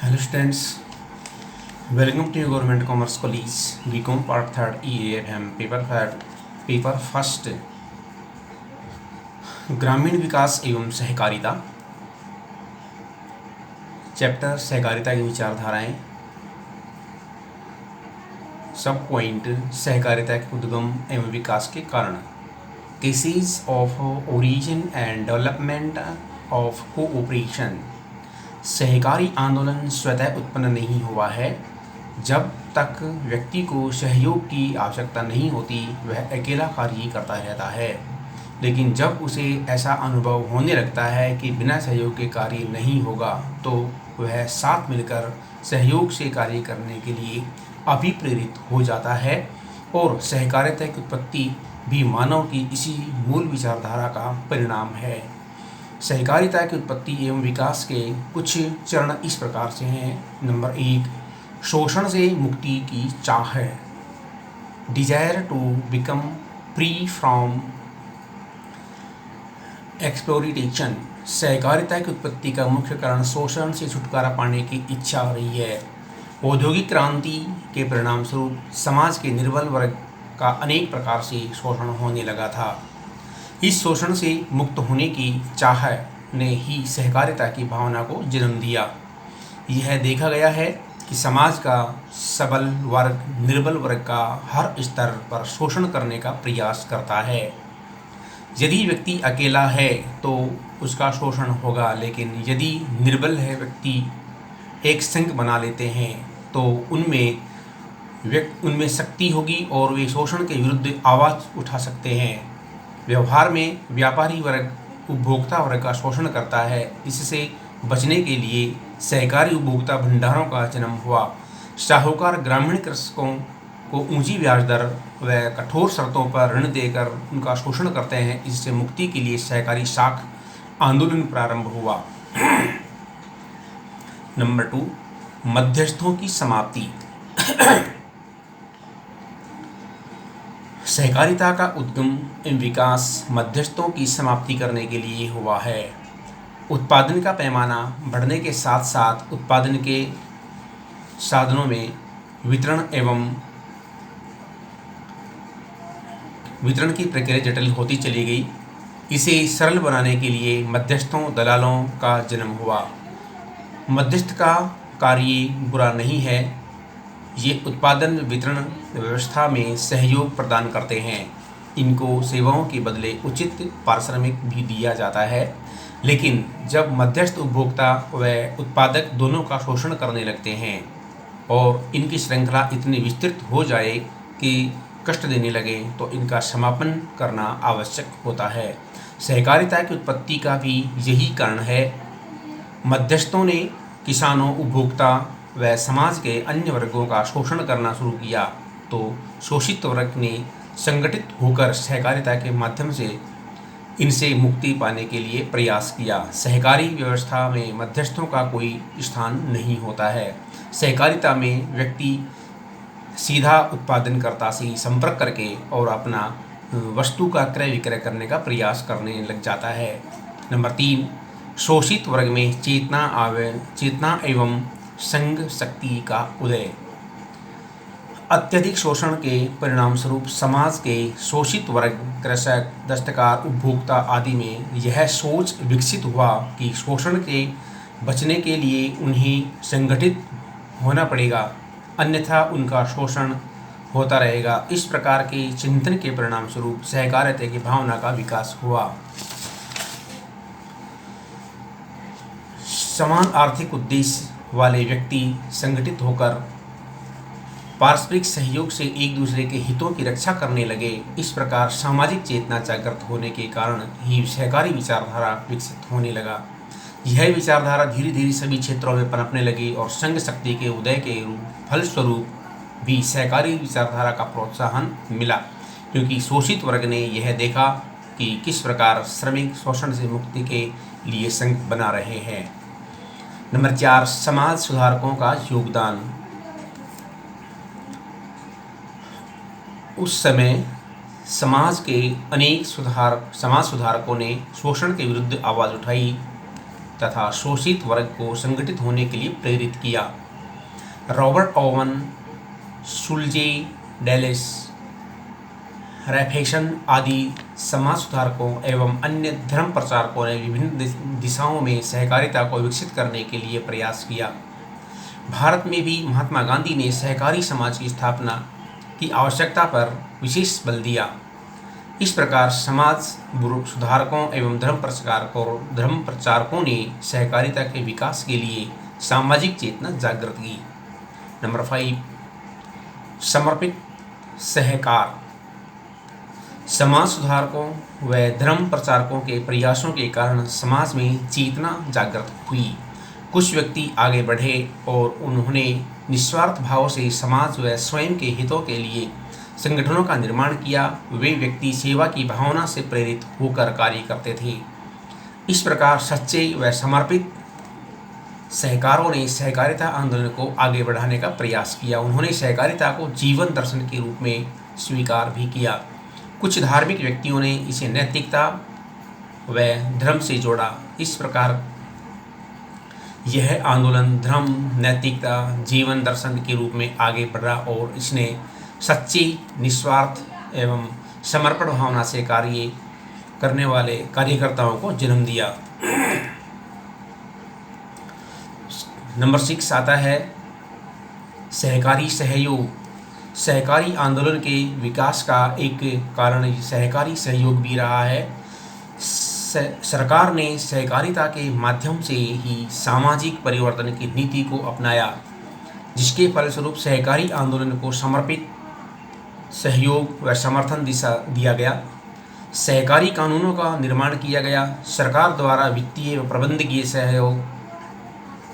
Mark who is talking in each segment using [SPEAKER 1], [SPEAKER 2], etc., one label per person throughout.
[SPEAKER 1] Hello students, welcome to Government Commerce College BCom Part Third EAFM paper first ग्रामीण विकास एवं सहकारिता। Chapter सहकारिता की विचारधाराएं। सब पॉइंट सहकारिता के उद्गम एवं विकास के कारण। Cases of origin and development of cooperation. सहकारी आंदोलन स्वतः उत्पन्न नहीं हुआ है। जब तक व्यक्ति को सहयोग की आवश्यकता नहीं होती वह अकेला कार्य करता रहता है, लेकिन जब उसे ऐसा अनुभव होने लगता है कि बिना सहयोग के कार्य नहीं होगा तो वह साथ मिलकर सहयोग से कार्य करने के लिए अभिप्रेरित हो जाता है। और सहकारिता की उत्पत्ति भी मानव की इसी मूल विचारधारा का परिणाम है। सहकारिता की उत्पत्ति एवं विकास के कुछ चरण इस प्रकार से हैं। नंबर 1, शोषण से मुक्ति की चाह है। Desire to become free from exploitation. सहकारिता की उत्पत्ति का मुख्य कारण शोषण से छुटकारा पाने की इच्छा रही है। औद्योगिक क्रांति के परिणाम स्वरूप समाज के निर्बल वर्ग का अनेक प्रकार से शोषण होने लगा था। इस शोषण से मुक्त होने की चाह ने ही सहकारिता की भावना को जन्म दिया। यह देखा गया है कि समाज का सबल वर्ग निर्बल वर्ग का हर स्तर पर शोषण करने का प्रयास करता है। यदि व्यक्ति अकेला है तो उसका शोषण होगा, लेकिन यदि निर्बल है व्यक्ति एक संघ बना लेते हैं तो उनमें शक्ति होगी और वे शोषण के विरुद्ध आवाज़ उठा सकते हैं। व्यवहार में व्यापारी वर्ग उपभोक्ता वर्ग का शोषण करता है। इससे बचने के लिए सहकारी उपभोक्ता भंडारों का जन्म हुआ। साहूकार ग्रामीण कृषकों को ऊंची ब्याज दर व कठोर शर्तों पर ऋण देकर उनका शोषण करते हैं। इससे मुक्ति के लिए सहकारी शाख आंदोलन प्रारंभ हुआ। नंबर 2, मध्यस्थों की समाप्ति। सहकारिता का उद्गम एवं विकास मध्यस्थों की समाप्ति करने के लिए हुआ है। उत्पादन का पैमाना बढ़ने के साथ साथ उत्पादन के साधनों में वितरण की प्रक्रिया जटिल होती चली गई। इसे सरल बनाने के लिए मध्यस्थों दलालों का जन्म हुआ। मध्यस्थ का कार्य बुरा नहीं है। ये उत्पादन वितरण व्यवस्था में सहयोग प्रदान करते हैं। इनको सेवाओं के बदले उचित पारिश्रमिक भी दिया जाता है। लेकिन जब मध्यस्थ उपभोक्ता व उत्पादक दोनों का शोषण करने लगते हैं और इनकी श्रृंखला इतनी विस्तृत हो जाए कि कष्ट देने लगे तो इनका समापन करना आवश्यक होता है। सहकारिता की उत्पत्ति का भी यही कारण है। मध्यस्थों ने किसानों, उपभोक्ता व समाज के अन्य वर्गों का शोषण करना शुरू किया तो शोषित वर्ग ने संगठित होकर सहकारिता के माध्यम से इनसे मुक्ति पाने के लिए प्रयास किया। सहकारी व्यवस्था में मध्यस्थों का कोई स्थान नहीं होता है। सहकारिता में व्यक्ति सीधा उत्पादनकर्ता से संपर्क करके और अपना वस्तु का क्रय विक्रय करने का प्रयास करने लग जाता है। नंबर 3, शोषित वर्ग में चेतना एवं संघ शक्ति का उदय। अत्यधिक शोषण के परिणाम स्वरूप समाज के शोषित वर्ग कृषक, दस्तकार, उपभोक्ता आदि में यह सोच विकसित हुआ कि शोषण के बचने के लिए उन्हें संगठित होना पड़ेगा, अन्यथा उनका शोषण होता रहेगा। इस प्रकार के चिंतन के परिणाम स्वरूप सहकारिता की भावना का विकास हुआ। समान आर्थिक उद्देश्य वाले व्यक्ति संगठित होकर पारस्परिक सहयोग से एक दूसरे के हितों की रक्षा करने लगे। इस प्रकार सामाजिक चेतना जागृत होने के कारण ही सहकारी विचारधारा विकसित होने लगा। यह विचारधारा धीरे धीरे सभी क्षेत्रों में पनपने लगी और संघ शक्ति के उदय के फलस्वरूप भी सहकारी विचारधारा का प्रोत्साहन मिला, क्योंकि शोषित वर्ग ने यह देखा कि किस प्रकार श्रमिक शोषण से मुक्ति के लिए संघ बना रहे हैं। नंबर 4, समाज सुधारकों का योगदान। उस समय समाज सुधारकों ने शोषण के विरुद्ध आवाज़ उठाई तथा शोषित वर्ग को संगठित होने के लिए प्रेरित किया। रॉबर्ट ओवन, सुलजे डेलिस, रैफेशन आदि समाज सुधारकों एवं अन्य धर्म प्रचारकों ने विभिन्न दिशाओं में सहकारिता को विकसित करने के लिए प्रयास किया। भारत में भी महात्मा गांधी ने सहकारी समाज की स्थापना की आवश्यकता पर विशेष बल दिया। इस प्रकार समाज सुधारकों एवं धर्म प्रचारकों ने सहकारिता के विकास के लिए सामाजिक चेतना जागृत की। नंबर 5, समर्पित सहकार। समाज सुधारकों व धर्म प्रचारकों के प्रयासों के कारण समाज में चेतना जागृत हुई। कुछ व्यक्ति आगे बढ़े और उन्होंने निस्वार्थ भाव से समाज व स्वयं के हितों के लिए संगठनों का निर्माण किया। वे व्यक्ति सेवा की भावना से प्रेरित होकर कार्य करते थे। इस प्रकार सच्चे व समर्पित सहकारों ने सहकारिता आंदोलन को आगे बढ़ाने का प्रयास किया। उन्होंने सहकारिता को जीवन दर्शन के रूप में स्वीकार भी किया। कुछ धार्मिक व्यक्तियों ने इसे नैतिकता व धर्म से जोड़ा। इस प्रकार यह आंदोलन धर्म, नैतिकता, जीवन दर्शन के रूप में आगे बढ़ा और इसने सच्ची, निस्वार्थ एवं समर्पण भावना से कार्य करने वाले कार्यकर्ताओं को जन्म दिया। नंबर 6 आता है सहकारी सहयोग। सहकारी आंदोलन के विकास का एक कारण सहकारी सहयोग भी रहा है। सरकार ने सहकारिता के माध्यम से ही सामाजिक परिवर्तन की नीति को अपनाया, जिसके फलस्वरूप सहकारी आंदोलन को समर्पित सहयोग व समर्थन दिया गया। सहकारी कानूनों का निर्माण किया गया। सरकार द्वारा वित्तीय व प्रबंधकीय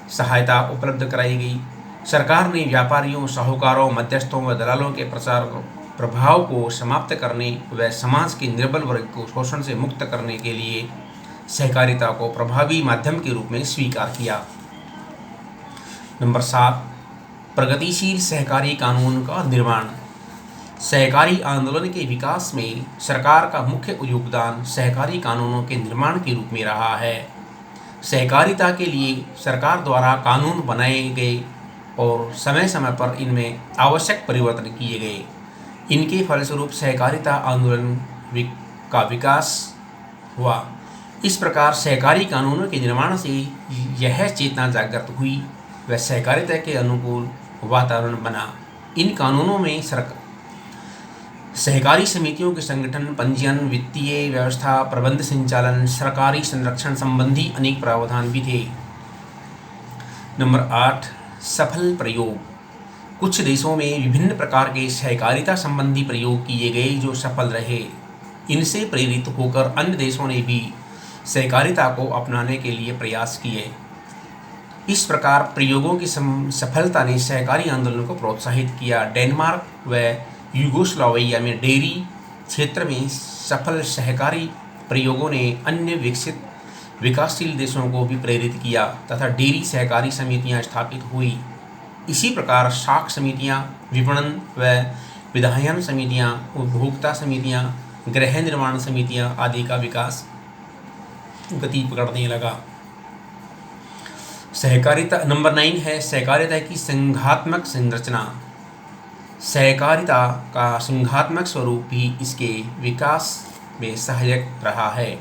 [SPEAKER 1] सहायता उपलब्ध कराई गई। सरकार ने व्यापारियों, साहूकारों, मध्यस्थों व दलालों के प्रभाव को समाप्त करने व समाज के निर्बल वर्ग को शोषण से मुक्त करने के लिए सहकारिता को प्रभावी माध्यम के रूप में स्वीकार किया। नंबर 7, प्रगतिशील सहकारी कानून का निर्माण। सहकारी आंदोलन के विकास में सरकार का मुख्य योगदान सहकारी कानूनों के निर्माण के रूप में रहा है। सहकारिता के लिए सरकार द्वारा कानून बनाए गए और समय समय पर इनमें आवश्यक परिवर्तन किए गए। इनके फलस्वरूप सहकारिता आंदोलन का विकास हुआ। इस प्रकार सहकारी कानूनों के निर्माण से यह चेतना जागृत हुई व सहकारिता के अनुकूल वातावरण बना। इन कानूनों में सहकारी समितियों के संगठन, पंजीयन, वित्तीय व्यवस्था, प्रबंध संचालन, सरकारी संरक्षण संबंधी अनेक प्रावधान भी थे। नंबर 8, सफल प्रयोग। कुछ देशों में विभिन्न प्रकार के सहकारिता संबंधी प्रयोग किए गए जो सफल रहे। इनसे प्रेरित होकर अन्य देशों ने भी सहकारिता को अपनाने के लिए प्रयास किए। इस प्रकार प्रयोगों की सफलता ने सहकारी आंदोलन को प्रोत्साहित किया। डेनमार्क व यूगोस्लाविया में डेयरी क्षेत्र में सफल सहकारी प्रयोगों ने अन्य विकासशील देशों को भी प्रेरित किया तथा डेयरी सहकारी समितियां स्थापित हुई। इसी प्रकार शाख समितियां, विपणन व विधायन समितियां, उपभोक्ता समितियां, गृह निर्माण समितियां आदि का विकास गति पकड़ने लगा। सहकारिता। नंबर 9 है सहकारिता की संघात्मक संरचना। सहकारिता का संघात्मक स्वरूप भी इसके विकास में सहायक रहा है।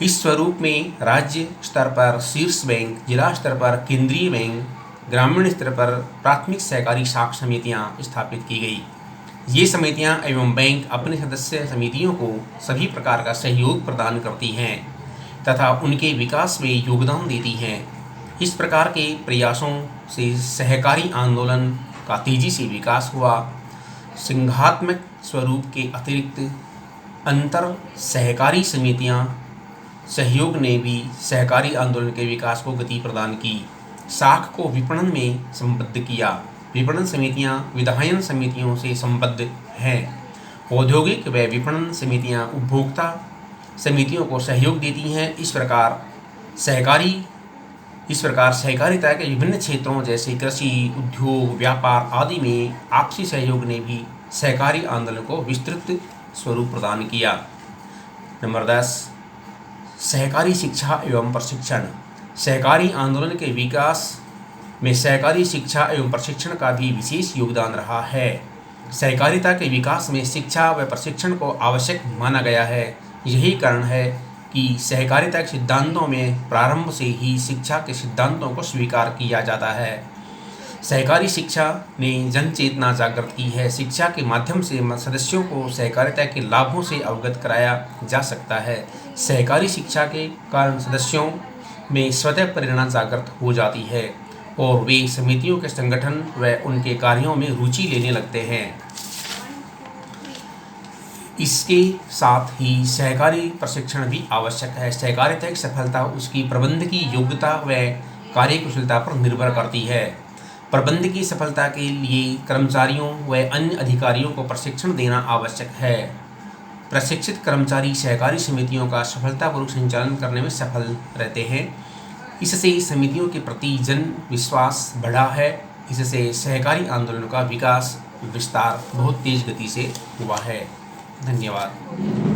[SPEAKER 1] इस स्वरूप में राज्य स्तर पर शीर्ष बैंक, जिला स्तर पर केंद्रीय बैंक, ग्रामीण स्तर पर प्राथमिक सहकारी शाख समितियां स्थापित की गई। ये समितियां एवं बैंक अपने सदस्य समितियों को सभी प्रकार का सहयोग प्रदान करती हैं तथा उनके विकास में योगदान देती हैं। इस प्रकार के प्रयासों से सहकारी आंदोलन का तेजी से विकास हुआ। संघात्मक स्वरूप के अतिरिक्त अंतर सहकारी समितियां सहयोग ने भी सहकारी आंदोलन के विकास को गति प्रदान की। शाख को विपणन में संबद्ध किया। विपणन समितियां विधायन समितियों से संबद्ध हैं। औद्योगिक व विपणन समितियां उपभोक्ता समितियों को सहयोग देती हैं। इस प्रकार सहकारिता के विभिन्न क्षेत्रों जैसे कृषि, उद्योग, व्यापार आदि में आपसी सहयोग ने भी सहकारी आंदोलन को विस्तृत स्वरूप प्रदान किया। नंबर 10, सहकारी शिक्षा एवं प्रशिक्षण। सहकारी आंदोलन के विकास में सहकारी शिक्षा एवं प्रशिक्षण का भी विशेष योगदान रहा है। सहकारिता के विकास में शिक्षा व प्रशिक्षण को आवश्यक माना गया है। यही कारण है कि सहकारिता के सिद्धांतों में प्रारंभ से ही शिक्षा के सिद्धांतों को स्वीकार किया जाता है। सहकारी शिक्षा ने जन चेतना जागृत की है। शिक्षा के माध्यम से सदस्यों को सहकारिता के लाभों से अवगत कराया जा सकता है। सहकारी शिक्षा के कारण सदस्यों में स्वतः प्रेरणा जागृत हो जाती है और वे समितियों के संगठन व उनके कार्यों में रुचि लेने लगते हैं। इसके साथ ही सहकारी प्रशिक्षण भी आवश्यक है। सहकारिता की सफलता उसकी प्रबंध की योग्यता व कार्यकुशलता पर निर्भर करती है। प्रबंध की सफलता के लिए कर्मचारियों व अन्य अधिकारियों को प्रशिक्षण देना आवश्यक है। प्रशिक्षित कर्मचारी सहकारी समितियों का सफलतापूर्वक संचालन करने में सफल रहते हैं। इससे समितियों के प्रति जन विश्वास बढ़ा है। इससे सहकारी आंदोलन का विकास विस्तार बहुत तेज गति से हुआ है। धन्यवाद।